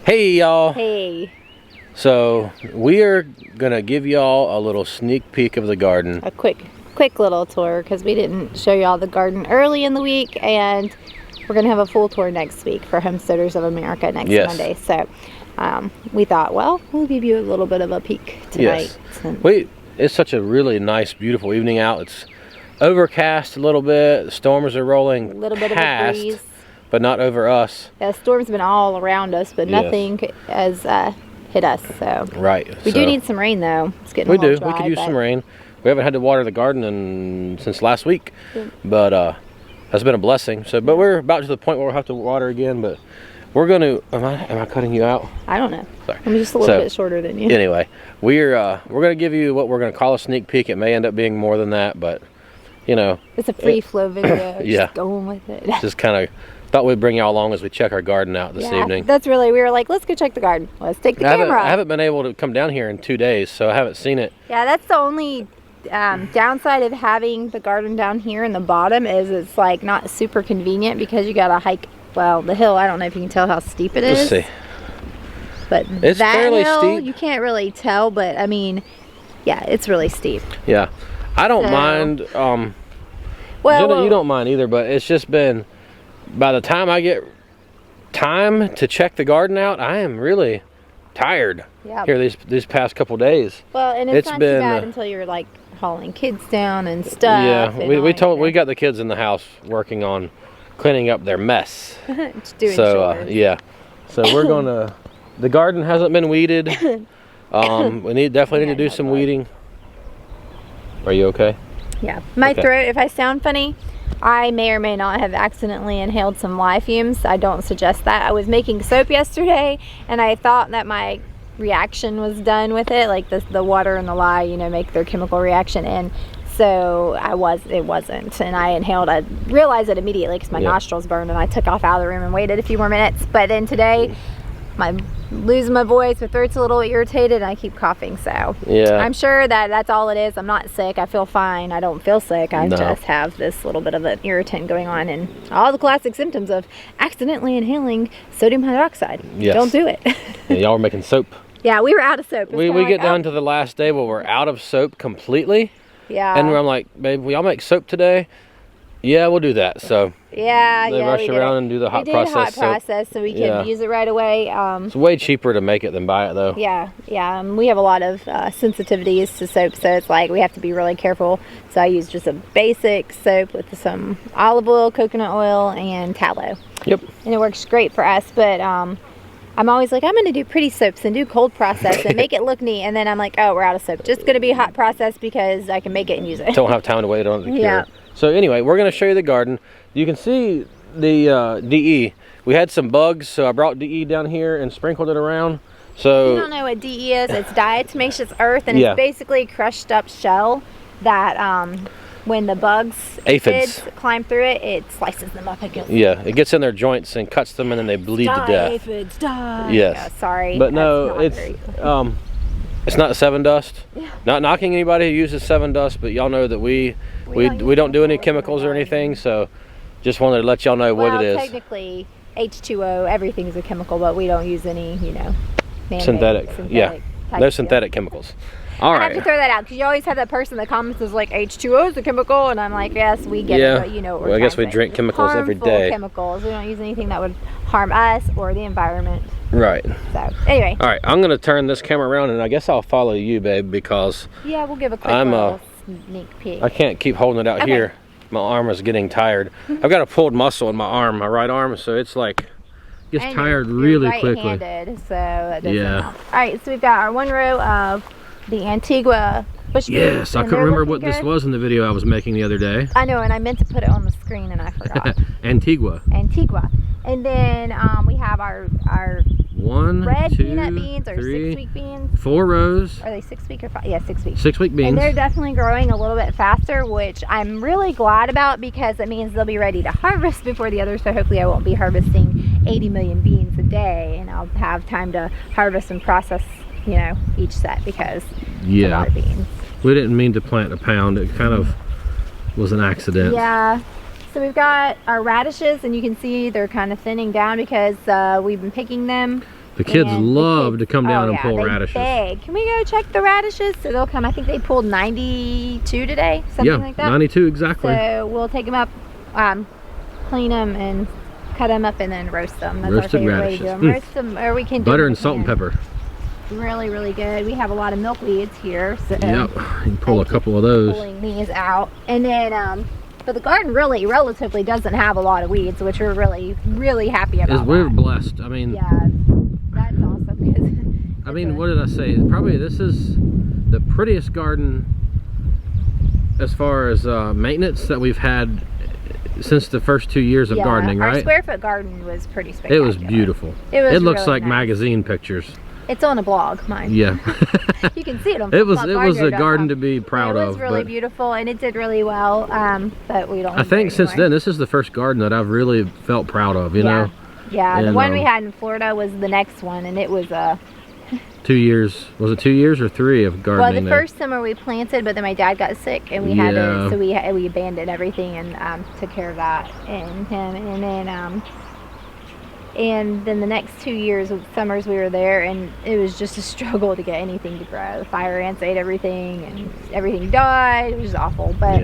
Hey y'all. Hey. So we are gonna give y'all a little sneak peek of the garden. A quick little tour because we didn't show y'all the garden early in the week, and we're gonna have a full tour next week for Homesteaders of America next Monday. So we thought, well, we'll give you a little bit of a peek tonight. Yes. It's such a really nice, beautiful evening out. It's overcast a little bit. The storms are rolling a little bit of a breeze, but not over us. Yeah, the storm's been all around us, but nothing has hit us. So we do need some rain though. It's getting a little dry, we could use some rain. We haven't had to water the garden since last week, but that's been a blessing. So, but we're about to the point where we'll have to water again. But we're going to. Am I cutting you out? I don't know. Sorry. I'm just a little bit shorter than you. Anyway, we're going to give you what we're going to call a sneak peek. It may end up being more than that, but you know, it's a free flow video. Just going with it. Just kind of thought we'd bring y'all along as we check our garden out this evening. That's really, we were like, let's go check the garden. Let's take the camera. I haven't been able to come down here in 2 days, so I haven't seen it. Yeah, that's the only downside of having the garden down here in the bottom is it's like not super convenient because you gotta hike, well, the hill. I don't know if you can tell how steep it is. Let's see. But it's that fairly hill, steep. you can't really tell, but I mean, yeah, it's really steep. Yeah, I don't mind. Well, you don't mind either, but it's just been, by the time I get time to check the garden out, I am really tired here these past couple days. Well, and it's not too bad until you're like hauling kids down and stuff. Yeah, we got the kids in the house working on cleaning up their mess. Doing chores. Yeah, so we're gonna. The garden hasn't been weeded. We definitely need to do some weeding. Are you okay? Yeah, my throat. If I sound funny, I may or may not have accidentally inhaled some lye fumes. I don't suggest that. I was making soap yesterday, and I thought that my reaction was done with it, like the water and the lye, you know, make their chemical reaction, and so it wasn't, and I inhaled. I realized it immediately because my nostrils burned, and I took off out of the room and waited a few more minutes. But then today, I'm losing my voice, my throat's a little irritated, and I keep coughing, so I'm sure that's all it is. I'm not sick. I feel fine. I don't feel sick. I just have this little bit of an irritant going on, and all the classic symptoms of accidentally inhaling sodium hydroxide. Don't do it. Y'all were making soap. Yeah, we were out of soap. We get down to the last day where we're out of soap completely. Yeah. And I'm like, babe, will y'all make soap today? Yeah, we'll do that. So they rush around and do the hot process. Hot process so we can use it right away. It's way cheaper to make it than buy it, though. Yeah. We have a lot of sensitivities to soap, so it's like we have to be really careful. So I use just a basic soap with some olive oil, coconut oil, and tallow. Yep. And it works great for us, but I'm always like, I'm going to do pretty soaps and do cold process and make it look neat. And then I'm like, oh, we're out of soap. Just going to be hot process because I can make it and use it. Don't have time to wait on it to cure. So anyway, we're going to show you the garden. You can see the DE. We had some bugs, so I brought DE down here and sprinkled it around. So you don't know what DE is? It's diatomaceous earth, and it's basically crushed up shell that when the bugs, aphids climb through it, it slices them up again. Yeah, it gets in their joints and cuts them, and then they bleed to death. Aphids, die. Yes. Yeah, sorry. But no, it's not Seven Dust. Not knocking anybody who uses Seven Dust, but y'all know that we don't do any chemicals or anything, so just wanted to let y'all know what it is. Technically H2O, everything's a chemical, but we don't use any, you know, synthetic. No synthetic chemicals. All right. I have to throw that out because you always have that person that comments is like, H2O is a chemical, and I'm like, yes, we get it, but you know what we're I guess we drink chemicals every day. Chemicals. We don't use anything that would harm us or the environment. Right. So anyway. All right, I'm gonna turn this camera around, and I guess I'll follow you, babe, because we'll give a quick little sneak peek. I can't keep holding it out here. My arm is getting tired. I've got a pulled muscle in my arm, my right arm, so it's like gets tired really quickly. Right-handed, so that doesn't help. All right, so we've got our one row of the Antigua bush beans. Yes, I couldn't remember what this was in the video I was making the other day. I know, and I meant to put it on the screen and I forgot. Antigua. And then we have our red peanut beans, or 6-week beans. 4 rows. Are they 6 week or 5? Yeah, 6 weeks. 6-week beans. And they're definitely growing a little bit faster, which I'm really glad about because it means they'll be ready to harvest before the others. So hopefully I won't be harvesting 80 million beans a day, and I'll have time to harvest and process, you know, each set because it's a lot of beans. We didn't mean to plant a pound. It kind of was an accident. Yeah. So we've got our radishes, and you can see they're kind of thinning down because we've been picking them The kids love to come down and pull radishes. Beg. Can we go check the radishes? So they'll come. I think they pulled 92 today, something like that. 92 exactly. So we'll take them up, clean them, and cut them up, and then roast them. That's Roasted our favorite radishes. way to do them. Roast them, or we can do butter and salt and pepper. Really, really good. We have a lot of milkweeds here, so yep, you can pull a couple of those. Pulling these out, and then but the garden really relatively doesn't have a lot of weeds, which we're really, really happy about. We're blessed. I mean, yeah, that's awesome. I mean, what did I say? Probably this is the prettiest garden as far as maintenance that we've had since the first 2 years of gardening, right? Our square foot garden was pretty spectacular. It was beautiful. It looks like magazine pictures. It's on a blog, mind. Yeah. You can see it on It was a garden to be proud of. It was really beautiful, and it did really well, but we don't. I think since then, this is the first garden that I've really felt proud of, you know? Yeah, the one we had in Florida was the next one, and it was 2 years. Was it 2 years or 3 of gardening? Well, the first summer we planted, but then my dad got sick, and we had to, so we abandoned everything and took care of that and him, and then the next 2 years of summers we were there, and it was just a struggle to get anything to grow. The fire ants ate everything, and everything died. It was awful, but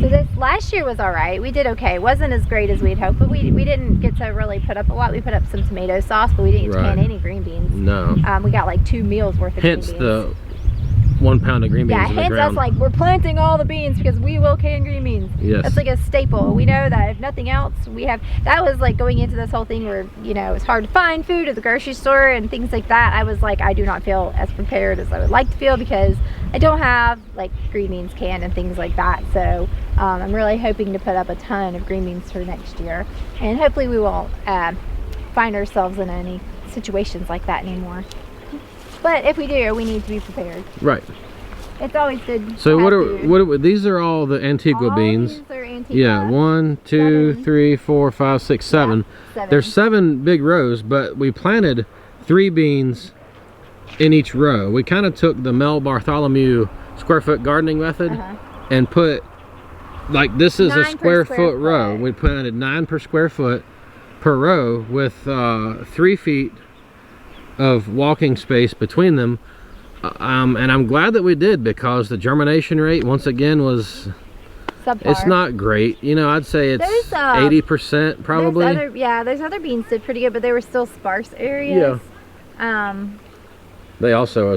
so this last year was all right. We did okay. It wasn't as great as we'd hoped, but we didn't get to really put up a lot. We put up some tomato sauce, but we didn't get to plant any green beans. No. We got like 2 meals worth of green beans. Hence the 1 pound of green beans in the ground. Yeah, hence us like, we're planting all the beans because we will can green beans. Yes. That's like a staple. We know that if nothing else, we have, that was like going into this whole thing where, you know, it's hard to find food at the grocery store and things like that. I was like, I do not feel as prepared as I would like to feel because I don't have like green beans canned and things like that. So I'm really hoping to put up a ton of green beans for next year. And hopefully we won't find ourselves in any situations like that anymore. But if we do, we need to be prepared. Right. It's always good. So what are these are all the Antigua beans. These are Antigua. Yeah, 1, 2, 3, 4, 5, 6, 7. Yeah, 7. There's 7 big rows, but we planted 3 beans in each row. We kind of took the Mel Bartholomew square foot gardening method and put, like, this is a square foot row. We planted 9 per square foot per row with 3 feet of walking space between them, and I'm glad that we did because the germination rate once again was subpar. It's not great, you know. I'd say it's 80% probably. There's other beans did pretty good, but they were still sparse areas. They also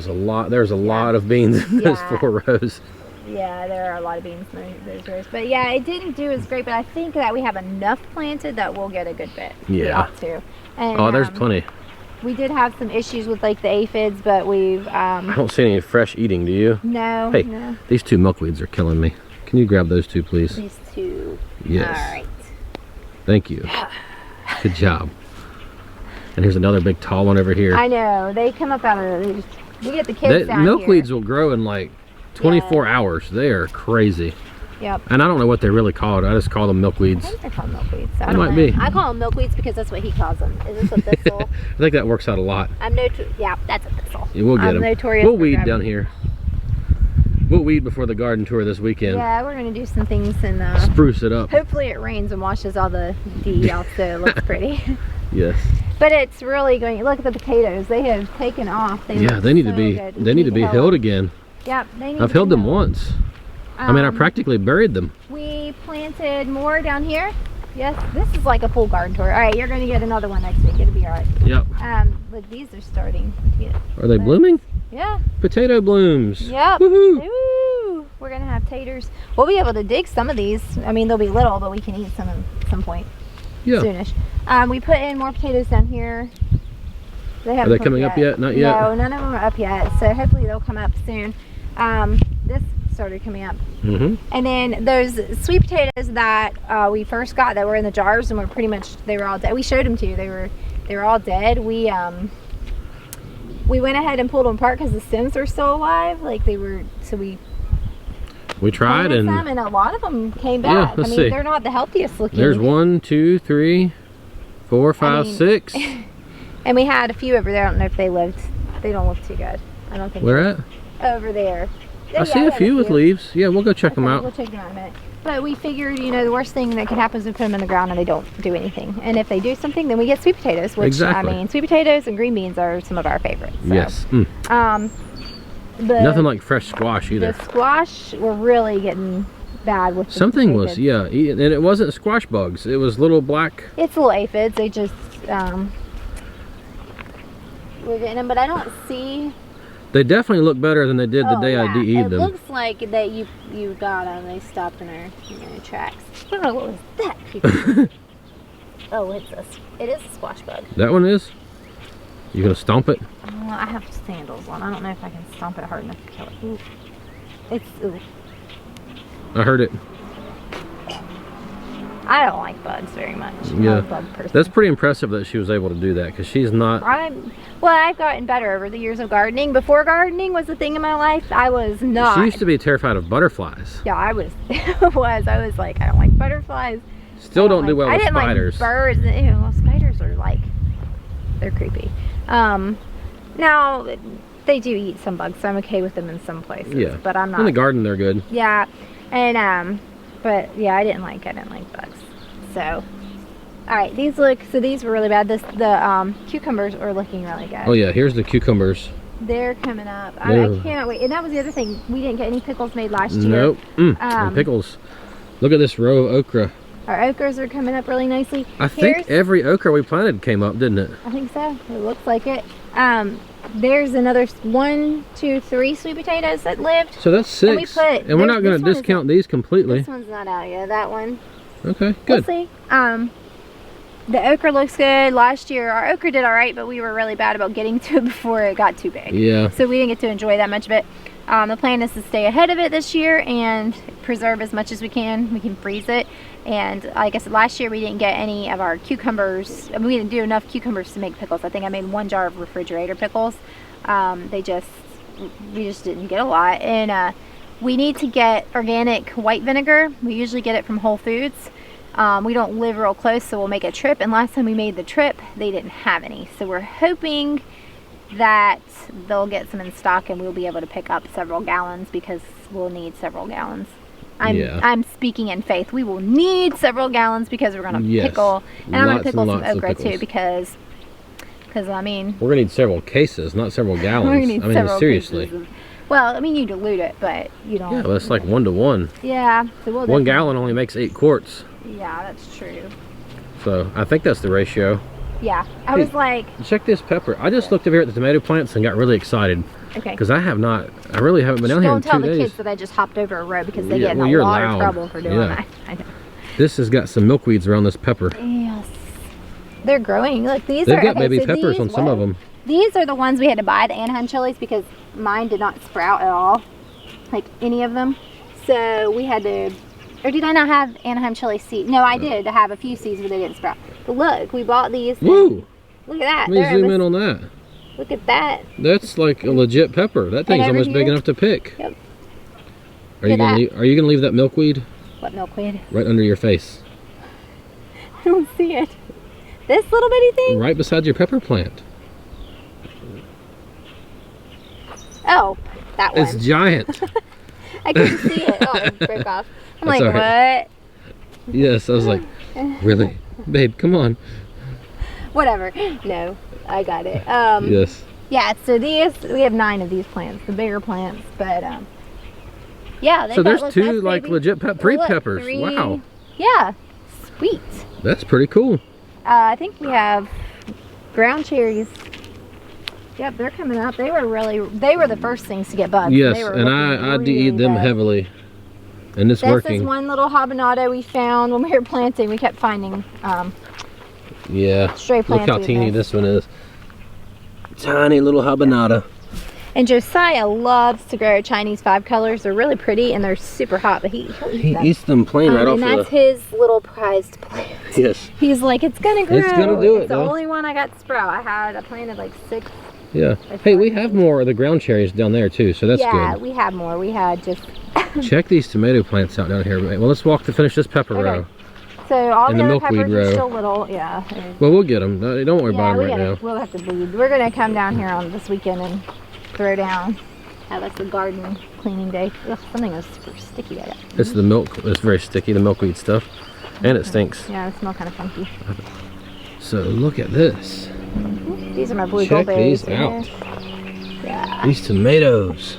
there's a lot of beans in those 4 rows. Yeah, there are a lot of beans in those rows, but yeah, it didn't do as great, but I think that we have enough planted that we'll get a good bit. Yeah, we ought to. And, there's plenty. We did have some issues with like the aphids, but we've I don't see any fresh eating, do you? No. Hey, no. These 2 milkweeds are killing me. Can you grab those 2, please? These 2. Yes. All right. Thank you. Good job. And here's another big tall one over here. I know. They come up out of we get the kids down here. Milkweeds will grow in like 24 hours. They are crazy. Yep. And I don't know what they're really called. I just call them milkweeds. I think they're called milkweeds. They might be. I call them milkweeds because that's what he calls them. Is this a thistle? I think that works out a lot. Yeah, that's a thistle. Yeah, we'll get them. We'll weed down here. We'll weed before the garden tour this weekend. Yeah, we're going to do some things and spruce it up. Hopefully it rains and washes all the D off so it looks pretty. Yes. But it's really going, look at the potatoes. They have taken off. They need to be good. They need to be hilled again. Yep. I've hilled them once. I mean, I practically buried them. We planted more down here. Yes, this is like a full garden tour. All right, you're going to get another one next week. It'll be all right. Yep. Look, these are starting to get. Are they blooming? Yeah. Potato blooms. Yep. Woohoo! Woo! We're going to have taters. We'll be able to dig some of these. I mean, they'll be little, but we can eat some at some point. Yeah. Soonish. We put in more potatoes down here. Are they coming up yet? Not yet? No, none of them are up yet. So hopefully they'll come up soon. This started coming up. And then those sweet potatoes that we first got that were in the jars and were pretty much, they were all dead. We showed them to you. They were all dead. We went ahead and pulled them apart because the stems were still alive. Like they were, so we tried and a lot of them came back. Yeah, I mean, they're not the healthiest looking. There's 1, 2, 3, 4, 5, 6. And we had a few over there. I don't know if they lived. They don't look too good. I don't think. Where at? Over there. I see a few with leaves. Yeah, we'll go check them out. We'll check them out in a minute. But we figured, you know, the worst thing that could happen is we put them in the ground and they don't do anything. And if they do something, then we get sweet potatoes, which, exactly. I mean, sweet potatoes and green beans are some of our favorites. So. Yes. Nothing like fresh squash either. The squash, we're really getting bad with the something aphids. Was, yeah, and it wasn't squash bugs. It was little black. It's little aphids. They just, we're getting them, but I don't see. They definitely look better than they did the day I de-eaved them. It looks like that you got them. They stopped in our tracks. I don't know, what was that? Oh, it is a squash bug. That one is? You gonna stomp it? I have sandals on. I don't know if I can stomp it hard enough to kill it. Ooh. Ooh. I heard it. I don't like bugs very much. Yeah, I'm a bug person. That's pretty impressive that she was able to do that, because she's not. Well, I've gotten better over the years of gardening. Before gardening was a thing in my life, I was not. She used to be terrified of butterflies. Yeah, I was. I was like, I don't like butterflies. Still don't do well with spiders. Like birds. Well, spiders are like, they're creepy. Now they do eat some bugs, so I'm okay with them in some places. Yeah, but I'm not. In the garden, they're good. Yeah, and but yeah, I didn't like bugs. So, all right, these were really bad. The cucumbers are looking really good. Oh yeah, here's the cucumbers. They're coming up. I cannot wait. And that was the other thing. We didn't get any pickles made last year. Nope. No pickles. Look at this row of okra. Our okras are coming up really nicely. I think every okra we planted came up, didn't it? I think so. It looks like it. There's another 1, 2, 3 sweet potatoes that lived. So that's 6. And we're not going to discount these completely. This one's not out yet. That one. Okay, good. We'll see. The okra looks good. Last year, our okra did all right, but we were really bad about getting to it before it got too big. Yeah. So we didn't get to enjoy that much of it. The plan is to stay ahead of it this year and preserve as much as we can. We can freeze it. And like I said, last year we didn't get any of our cucumbers. I mean, we didn't do enough cucumbers to make pickles. I think I made 1 jar of refrigerator pickles. We just didn't get a lot. And we need to get organic white vinegar. We usually get it from Whole Foods. We don't live real close, so we'll make a trip. And last time we made the trip, they didn't have any. So we're hoping that they'll get some in stock and we'll be able to pick up several gallons, because we'll need several gallons. I'm speaking in faith. We will need several gallons because we're going to pickle. And I'm going to pickle some okra too, because I mean, we're going to need several cases, not several gallons. We're going to need several seriously. Well, I mean, you dilute it, but you don't. Yeah, well, it's like 1 to 1. Yeah. So we'll 1 gallon only makes 8 quarts. Yeah, that's true. So I think that's the ratio. Yeah, I was like, check this pepper. I just looked over here at the tomato plants and got really excited. Okay. Because I really haven't been down here in 2 days. Don't tell the kids that I just hopped over a row, because they get in a lot of trouble for doing that. I know. This has got some milkweeds around this pepper. Yes. They're growing. Look, they've got baby peppers on some of them. These are the ones we had to buy, the Anaheim chilies, because mine did not sprout at all, like any of them. So we had to, or did I not have Anaheim chili seeds? No, I did have a few seeds, but they didn't sprout. But look, we bought these. Woo! Look at that. Let me zoom in on that. Look at that. That's like a legit pepper. That thing's almost big enough to pick. Yep. Are you gonna leave that milkweed? What milkweed? Right under your face. I don't see it. This little bitty thing? Right beside your pepper plant. Oh, that one. It's giant. I couldn't see it. Oh, it broke off. I'm like, right. What? Yes, I was like, really? Babe, come on. Whatever. No, I got it. Yes. Yeah, so we have 9 of these plants, the bigger plants, but yeah. So there's 2 like legit peppers. Wow. Yeah. Sweet. That's pretty cool. I think we have ground cherries. Yep, they're coming up. They were the first things to get bugs. Yes, and I de-eat them heavily. And it's working. This is one little habanado we found when we were planting. We kept finding stray plants. Look how teeny this one is. Tiny little habanado. And Josiah loves to grow Chinese 5 colors. They're really pretty and they're super hot, but he eats them plain right off and that's his little prized plant. Yes. He's like, it's gonna grow. It's gonna do it. It's the only one I got to sprout. I planted like 6. Yeah. Hey, we have more of the ground cherries down there too, so that's good. Yeah, we have more. We had just check these tomato plants out down here. Well, let's walk to finish this pepper row. So all the other peppers are still little, yeah. Well, we'll get them. Don't worry about them right now. We'll have to bleed. We're gonna come down here on this weekend and throw down that's the garden cleaning day. Ugh, something is super sticky. It's the milk. It's very sticky, the milkweed stuff. And it stinks. Yeah, it smells kind of funky. So look at this. These are my blue Check goldberries. these out. Yeah. These tomatoes.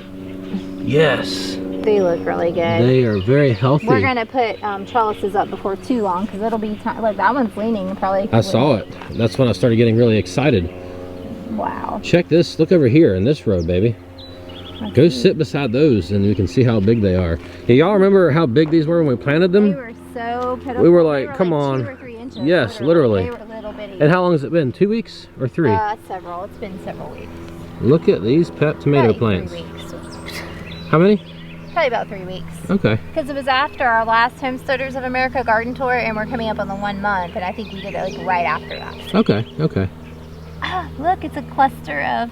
Yes. They look really good. They are very healthy. We're gonna put trellises up before too long because it'll be time. Look, that one's leaning probably. I saw it. That's when I started getting really excited. Wow. Check this. Look over here in this row, baby. Go sit beside those and you can see how big they are. Yeah, y'all remember how big these were when we planted them? They were so pitiful. We were like, come on. 2 or 3 inches. Yes, literally. They were little bitty. And how long has it been? 2 weeks or 3? Several. It's been several weeks. Look at these pet tomato plants. 3 weeks. How many? Probably about 3 weeks. Okay. Because it was after our last Homesteaders of America garden tour, and we're coming up on the 1 month, and I think we did it like right after that. Okay, okay. Ah, look, it's a cluster of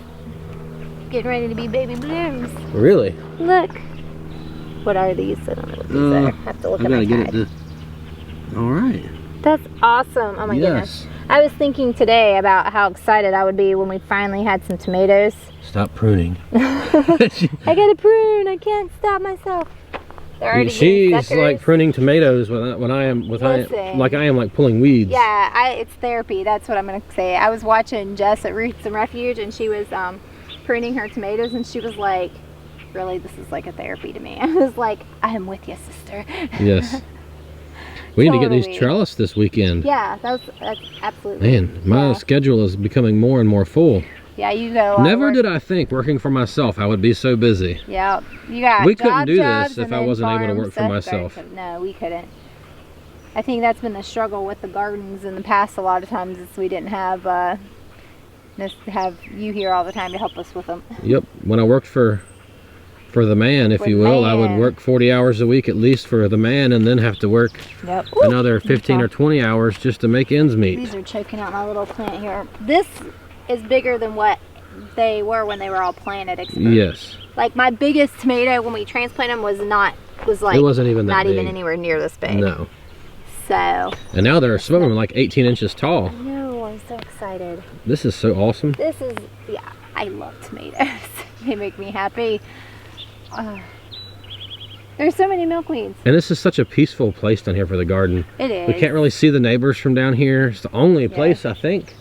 getting ready to be baby blooms. Really? Look. What are these? I don't know what these are. I have to look at my tag. All right. That's awesome. Oh my goodness. I was thinking today about how excited I would be when we finally had some tomatoes. Stop pruning. I gotta prune. I can't stop myself. She's like pruning tomatoes when I am like pulling weeds. Yeah, it's therapy. That's what I'm gonna say. I was watching Jess at Roots and Refuge, and she was pruning her tomatoes, and she was like, "Really, this is like a therapy to me." I was like, "I am with you, sister." Yes. We need to get these trellis this weekend. Yeah, that's absolutely. Man, my schedule is becoming more and more full. Yeah, you go. Never did I think working for myself I would be so busy. Yeah, you got. We couldn't do this if I wasn't able to work for myself. No, we couldn't. I think that's been the struggle with the gardens in the past. A lot of times, is we didn't have you here all the time to help us with them. Yep. When I worked for the man, if you will, I would work 40 hours a week at least for the man, and then have to work another 15 or 20 hours just to make ends meet. These are choking out my little plant here. This is bigger than what they were when they were all planted. Yes. Like my biggest tomato when we transplanted them was like it wasn't even that not big. even anywhere near this big. No. So. And now there are some of them like 18 inches tall. I know. I'm so excited. This is so awesome. This is I love tomatoes. They make me happy. There's so many milkweeds. And this is such a peaceful place down here for the garden. It is. We can't really see the neighbors from down here. It's the only place I think.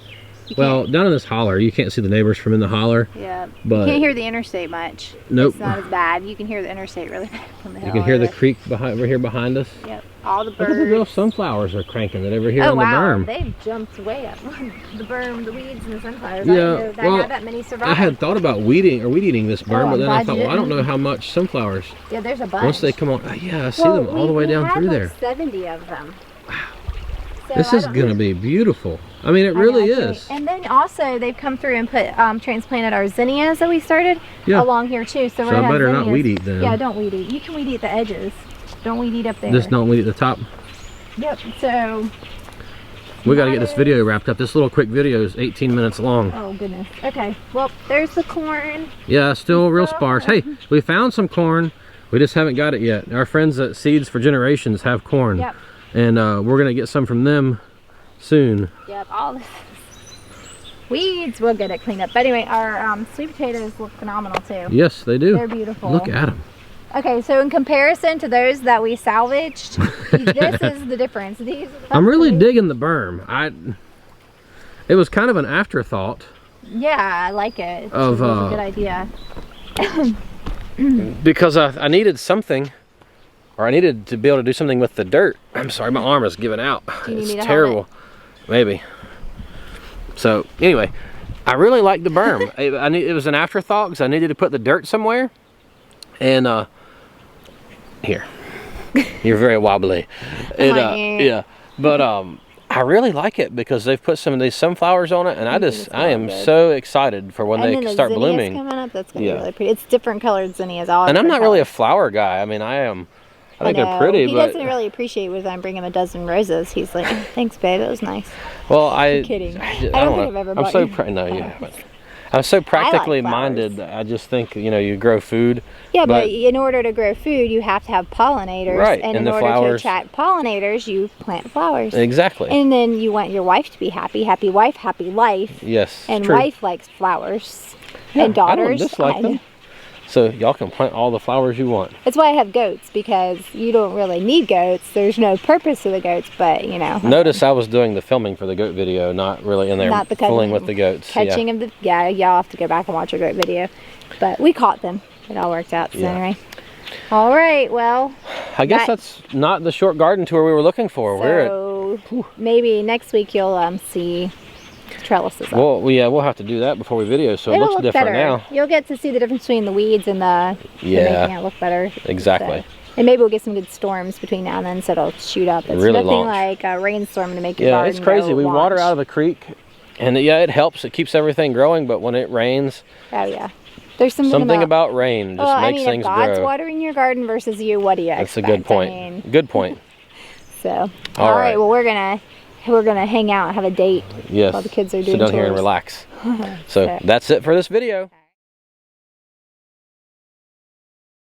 Well, down in this holler, you can't see the neighbors from in the holler. Yeah. But you can't hear the interstate much. Nope. It's not as bad. You can hear the interstate really bad from the hill. You can hear the creek over here behind us. Yep. All the birds. Look at the little sunflowers are cranking that over here on the berm. They've jumped way up. The berm, the weeds, and the sunflowers. Yeah. I didn't know that that many survived. I had thought about weed eating this berm, but then I thought, well, I don't know how much sunflowers. Yeah, there's a bunch. Once they come on, yeah, I see them all the way down through there. 70 of them. Wow. So this is going to be beautiful. I mean, it really is. And then also, they've come through and put transplanted our zinnias that we started along here too. So I better not weed eat them. Yeah, don't weed eat. You can weed eat the edges. Don't weed eat up there. Just don't weed eat the top. Yep. So we got to get this video wrapped up. This little quick video is 18 minutes long. Oh goodness. Okay. Well, there's the corn. Yeah, still real sparse. Hey, we found some corn. We just haven't got it yet. Our friends at Seeds for Generations have corn. Yep. And we're going to get some from them soon. Yep, all this weeds, we'll get it cleaned up. But anyway, our sweet potatoes look phenomenal too. Yes, they do. They're beautiful. Look at them. Okay, so in comparison to those that we salvaged, this is the difference. I'm really digging the berm. It was kind of an afterthought. Yeah, I like it. It's a good idea. Because I needed something. Or I needed to be able to do something with the dirt. I'm sorry, my arm is giving out. It's terrible. Maybe. So anyway, I really like the berm. It was an afterthought because I needed to put the dirt somewhere. And here, you're very wobbly. Yeah, but I really like it because they've put some of these sunflowers on it, and I am so excited for when they start blooming. Coming up, that's gonna be really pretty. It's different colored zinnias. And I'm not really a flower guy. I mean, I think they're pretty, but he doesn't really appreciate when I bring him a dozen roses. He's like, "Thanks, babe. That was nice." Well, I'm kidding. I don't think I've ever bought you. I'm so practically minded. I just think, you grow food. Yeah, but in order to grow food, you have to have pollinators. Right, and in order to attract pollinators, you plant flowers. Exactly. And then you want your wife to be happy. Happy wife, happy life. Yes. And wife likes flowers. Yeah, and daughters. I don't dislike them. So y'all can plant all the flowers you want. That's why I have goats, because you don't really need goats. There's no purpose to the goats, but you know. Notice I was doing the filming for the goat video, not really in there fooling with the goats. Catching of the, y'all have to go back and watch our goat video. But we caught them. It all worked out. So anyway. All right, well. I guess that's not the short garden tour we were looking for. So maybe next week you'll see trellises up. Well, we'll have to do that before we video, so it looks look different better now. You'll get to see the difference between the weeds and the making it look better. Exactly. So, and maybe we'll get some good storms between now and then, so it'll shoot up. It's really nothing like a rainstorm to make your garden it's crazy. We water out of a creek, and it helps. It keeps everything growing, but when it rains, there's something about rain just makes things grow. If God's watering your garden versus you, what do you expect? That's a good point. Good point. So, all right. Well, we're gonna hang out, have a date while the kids are doing sit down here and relax. So that's it for this video.